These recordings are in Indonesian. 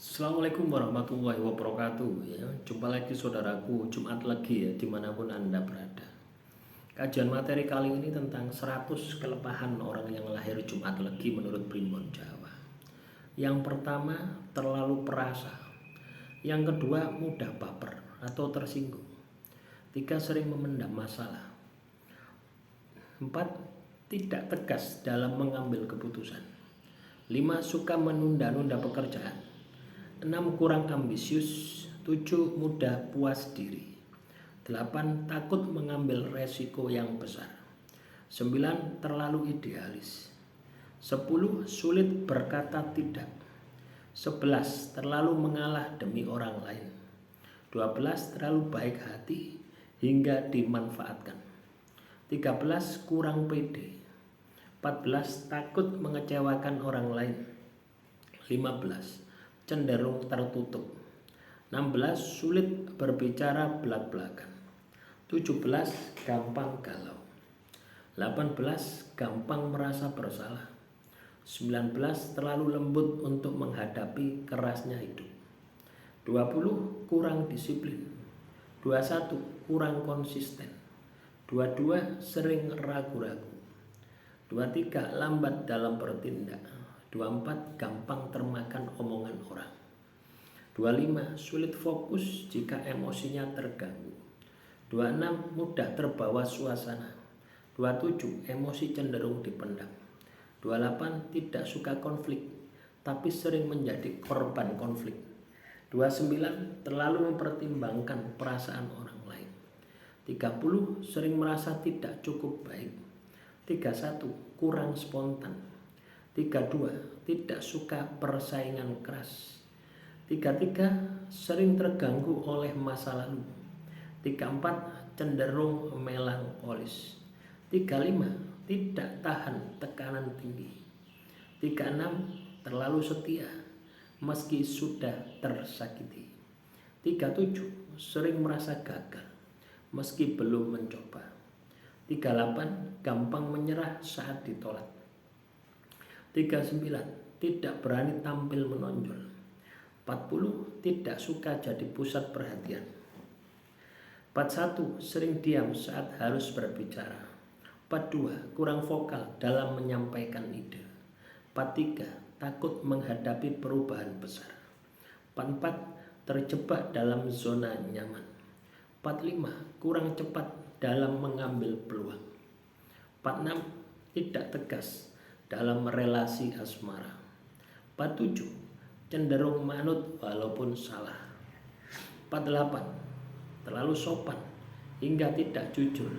Assalamualaikum warahmatullahi wabarakatuh ya. Jumpa lagi saudaraku, Jumat lagi ya, dimanapun Anda berada. Kajian materi kali ini tentang 100 kelemahan orang yang lahir Jumat lagi menurut Primbon Jawa. Yang pertama, terlalu perasa. Yang kedua, mudah baper atau tersinggung. Tiga, sering memendam masalah. Empat, tidak tegas dalam mengambil keputusan. Lima, suka menunda-nunda pekerjaan. 6, kurang ambisius. 7, mudah puas diri. 8, takut mengambil resiko yang besar. 9, terlalu idealis. 10, sulit berkata tidak. 11, terlalu mengalah demi orang lain. 12, terlalu baik hati hingga dimanfaatkan. 13, kurang pede. 14, takut mengecewakan orang lain. 15, cenderung tertutup. 16, sulit berbicara belak-belakan. 17, gampang galau. 18, gampang merasa bersalah. 19, terlalu lembut untuk menghadapi kerasnya hidup. 20, kurang disiplin. 21, kurang konsisten. 22, sering ragu-ragu. 23, lambat dalam bertindak. 24, gampang termakan omongan orang. 25, sulit fokus jika emosinya terganggu. 26, mudah terbawa suasana. 27, emosi cenderung dipendam. 28, tidak suka konflik, tapi sering menjadi korban konflik. 29, terlalu mempertimbangkan perasaan orang lain. 30, sering merasa tidak cukup baik. 31, kurang spontan. 32, tidak suka persaingan keras. 33, sering terganggu oleh masa lalu. 34, cenderung melankolis. 35, tidak tahan tekanan tinggi. 36, terlalu setia meski sudah tersakiti. 37, sering merasa gagal meski belum mencoba. 38, gampang menyerah saat ditolak. 39, tidak berani tampil menonjol. 40, tidak suka jadi pusat perhatian. 41, sering diam saat harus berbicara. 42, kurang vokal dalam menyampaikan ide. 43, takut menghadapi perubahan besar. 44, terjebak dalam zona nyaman. 45, kurang cepat dalam mengambil peluang. 46, tidak tegas dalam relasi asmara. 47, cenderung manut walaupun salah. 48, terlalu sopan hingga tidak jujur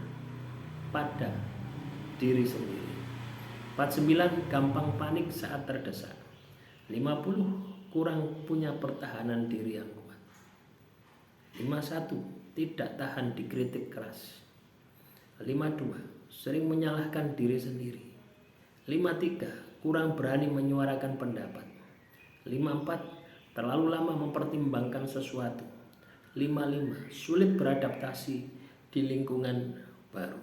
pada diri sendiri. 49, gampang panik saat terdesak. 50, kurang punya pertahanan diri yang kuat. 51, tidak tahan dikritik keras. 52, sering menyalahkan diri sendiri. 53, kurang berani menyuarakan pendapat. 54, terlalu lama mempertimbangkan sesuatu. 55, sulit beradaptasi di lingkungan baru.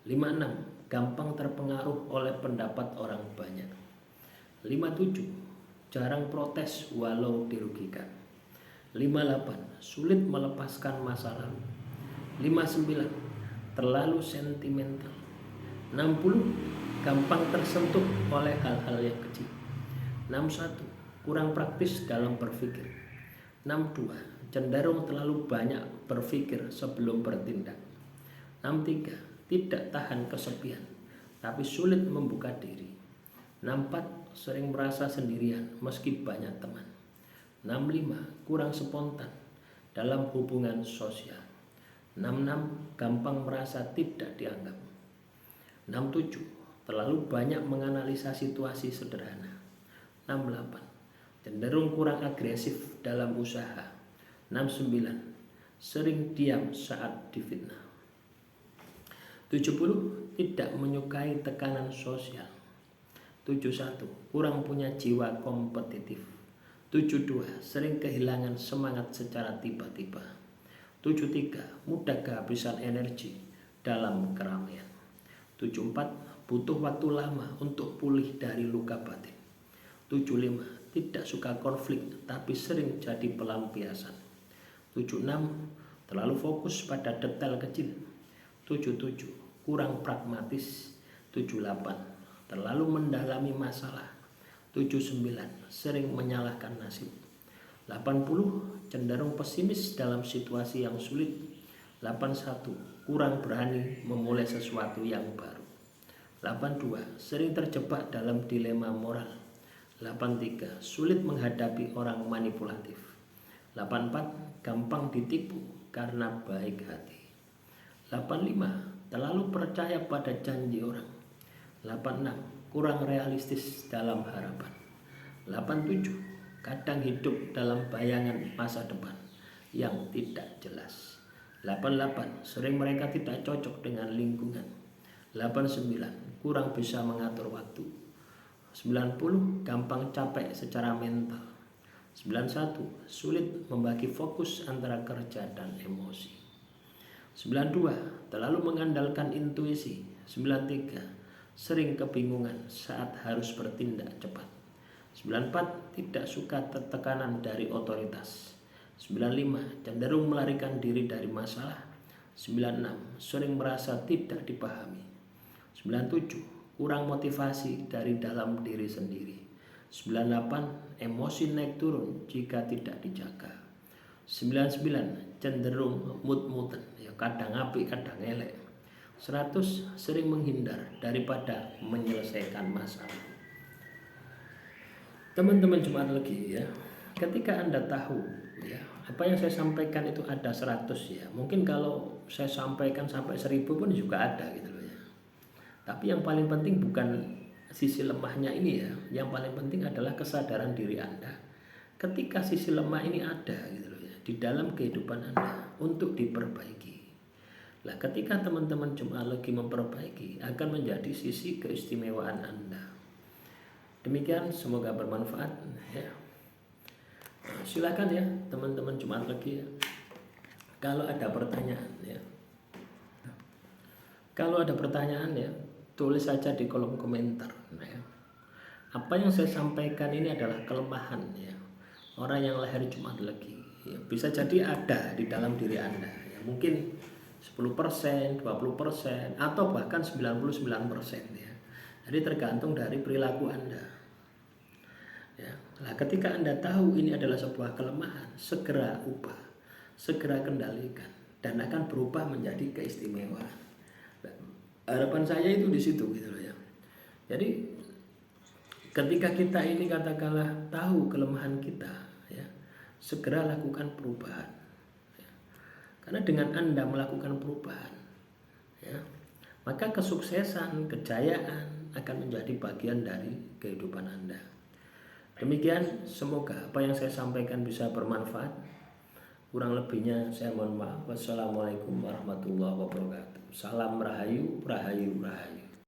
56, gampang terpengaruh oleh pendapat orang banyak. 57, jarang protes walau dirugikan. 58, sulit melepaskan masa lalu. 59, terlalu sentimental. 60, gampang tersentuh oleh hal-hal yang kecil. 61, kurang praktis dalam berpikir. 62, cenderung terlalu banyak berpikir sebelum bertindak. 63, tidak tahan kesepian, tapi sulit membuka diri. 64, sering merasa sendirian meski banyak teman. 65, kurang spontan dalam hubungan sosial. 66, gampang merasa tidak dianggap. 67, terlalu banyak menganalisa situasi sederhana. 68, cenderung kurang agresif dalam usaha. 69, sering diam saat difitnah. 70, tidak menyukai tekanan sosial. 71, kurang punya jiwa kompetitif. 72, sering kehilangan semangat secara tiba-tiba. 73, mudah kehabisan energi dalam keramaian. 74, butuh waktu lama untuk pulih dari luka batin. 75, tidak suka konflik tapi sering jadi pelampiasan. 76. Terlalu fokus pada detail kecil. 77. Kurang pragmatis. 78. Terlalu mendalami masalah. 79. Sering menyalahkan nasib. 80. Cenderung pesimis dalam situasi yang sulit. 81. Kurang berani memulai sesuatu yang baru. 82. Sering terjebak dalam dilema moral. 83. Sulit menghadapi orang manipulatif. 84. Gampang ditipu karena baik hati. 85. Terlalu percaya pada janji orang. 86. Kurang realistis dalam harapan. 87. Kadang hidup dalam bayangan masa depan yang tidak jelas. 88. Sering mereka tidak cocok dengan lingkungan. 89. Kurang bisa mengatur waktu. 90. Gampang capek secara mental. 91. Sulit membagi fokus antara kerja dan emosi. 92. Terlalu mengandalkan intuisi. 93. Sering kebingungan saat harus bertindak cepat. 94. Tidak suka tekanan dari otoritas. 95. Cenderung melarikan diri dari masalah. 96. Sering merasa tidak dipahami. 97. Kurang motivasi dari dalam diri sendiri. 98. Emosi naik turun jika tidak dijaga. 99. Cenderung mut-mutan, ya kadang apik kadang elek. 100. Sering menghindar daripada menyelesaikan masalah. Teman-teman Jemaat Legi ya, ketika Anda tahu ya, apa yang saya sampaikan itu ada 100 ya. Mungkin kalau saya sampaikan sampai 1000 pun juga ada gitu loh ya. Tapi yang paling penting bukan sisi lemahnya ini ya. Yang paling penting adalah kesadaran diri Anda ketika sisi lemah ini ada gitu loh ya, di dalam kehidupan Anda untuk diperbaiki. Nah, ketika teman-teman Jemaat Legi memperbaiki akan menjadi sisi keistimewaan Anda. Demikian, semoga bermanfaat ya. Silakan ya teman-teman Jemaat Legi ya. Kalau ada pertanyaan ya. Kalau ada pertanyaan ya, tulis saja di kolom komentar ya. Apa yang saya sampaikan ini adalah kelemahan ya. Orang yang lahir Jemaat Legi ya, bisa jadi ada di dalam diri Anda ya. Mungkin 10%, 20% atau bahkan 99% ya. Jadi tergantung dari perilaku Anda. Ya, nah ketika Anda tahu ini adalah sebuah kelemahan, segera ubah, segera kendalikan, dan akan berubah menjadi keistimewaan. Nah, harapan saya itu di situ gitu loh ya. Jadi ketika kita ini katakanlah tahu kelemahan kita, ya, segera lakukan perubahan. Ya. Karena dengan Anda melakukan perubahan, ya, maka kesuksesan, kejayaan akan menjadi bagian dari kehidupan Anda. Demikian, semoga apa yang saya sampaikan bisa bermanfaat. Kurang lebihnya saya mohon maaf. Wassalamualaikum warahmatullahi wabarakatuh. Salam rahayu, rahayu, rahayu.